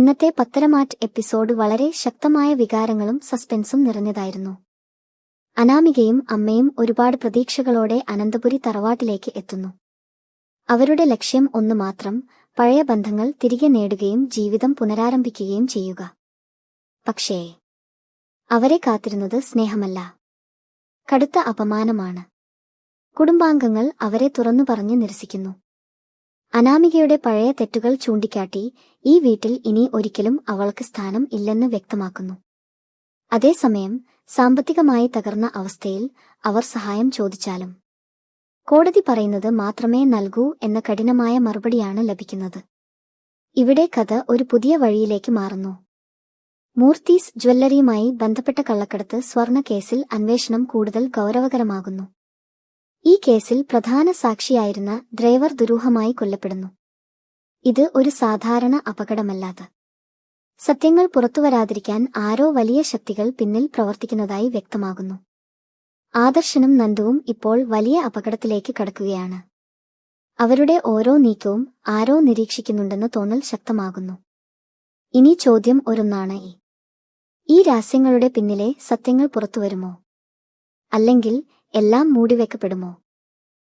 ഇന്നത്തെ പത്തരമാറ്റ് എപ്പിസോഡ് വളരെ ശക്തമായ വികാരങ്ങളും സസ്പെൻസും നിറഞ്ഞതായിരുന്നു. അനാമികയും അമ്മയും ഒരുപാട് പ്രതീക്ഷകളോടെ അനന്തപുരി തറവാട്ടിലേക്ക് എത്തുന്നു. അവരുടെ ലക്ഷ്യം ഒന്നു മാത്രം, പഴയ ബന്ധങ്ങൾ തിരികെ നേടുകയും ജീവിതം പുനരാരംഭിക്കുകയും ചെയ്യുക. പക്ഷേ അവരെ കാത്തിരുന്നത് സ്നേഹമല്ല, കടുത്ത അപമാനമാണ്. കുടുംബാംഗങ്ങൾ അവരെ തുറന്നു പറഞ്ഞ് നിരസിക്കുന്നു. അനാമികയുടെ പഴയ തെറ്റുകൾ ചൂണ്ടിക്കാട്ടി ഈ വീട്ടിൽ ഇനി ഒരിക്കലും അവൾക്ക് സ്ഥാനം ഇല്ലെന്ന് വ്യക്തമാക്കുന്നു. അതേസമയം സാമ്പത്തികമായി തകർന്ന അവസ്ഥയിൽ അവർ സഹായം ചോദിച്ചാലും കോടതി പറയുന്നത് മാത്രമേ നൽകൂ എന്ന കഠിനമായ മറുപടിയാണ് ലഭിക്കുന്നത്. ഇവിടെ കഥ ഒരു പുതിയ വഴിയിലേക്ക് മാറുന്നു. മൂർത്തീസ് ജ്വല്ലറിയുമായി ബന്ധപ്പെട്ട കള്ളക്കടത്ത് സ്വർണ്ണ കേസിൽ അന്വേഷണം കൂടുതൽ ഗൗരവകരമാകുന്നു. ഈ കേസിൽ പ്രധാന സാക്ഷിയായിരുന്ന ഡ്രൈവർ ദുരൂഹമായി കൊല്ലപ്പെടുന്നു. ഇത് ഒരു സാധാരണ അപകടമല്ലാതെ സത്യങ്ങൾ പുറത്തുവരാതിരിക്കാൻ ആരോ വലിയ ശക്തികൾ പിന്നിൽ പ്രവർത്തിക്കുന്നതായി വ്യക്തമാകുന്നു. ആദർശനും നന്ദുവും ഇപ്പോൾ വലിയ അപകടത്തിലേക്ക് കടക്കുകയാണ്. അവരുടെ ഓരോ നീക്കവും ആരോ നിരീക്ഷിക്കുന്നുണ്ടെന്ന് തോന്നൽ ശക്തമാകുന്നു. ഇനി ചോദ്യം ഒരൊന്നാണ്, ഈ രഹസ്യങ്ങളുടെ പിന്നിലെ സത്യങ്ങൾ പുറത്തുവരുമോ, അല്ലെങ്കിൽ എല്ലാം മൂടിവെക്കപ്പെടുമോ?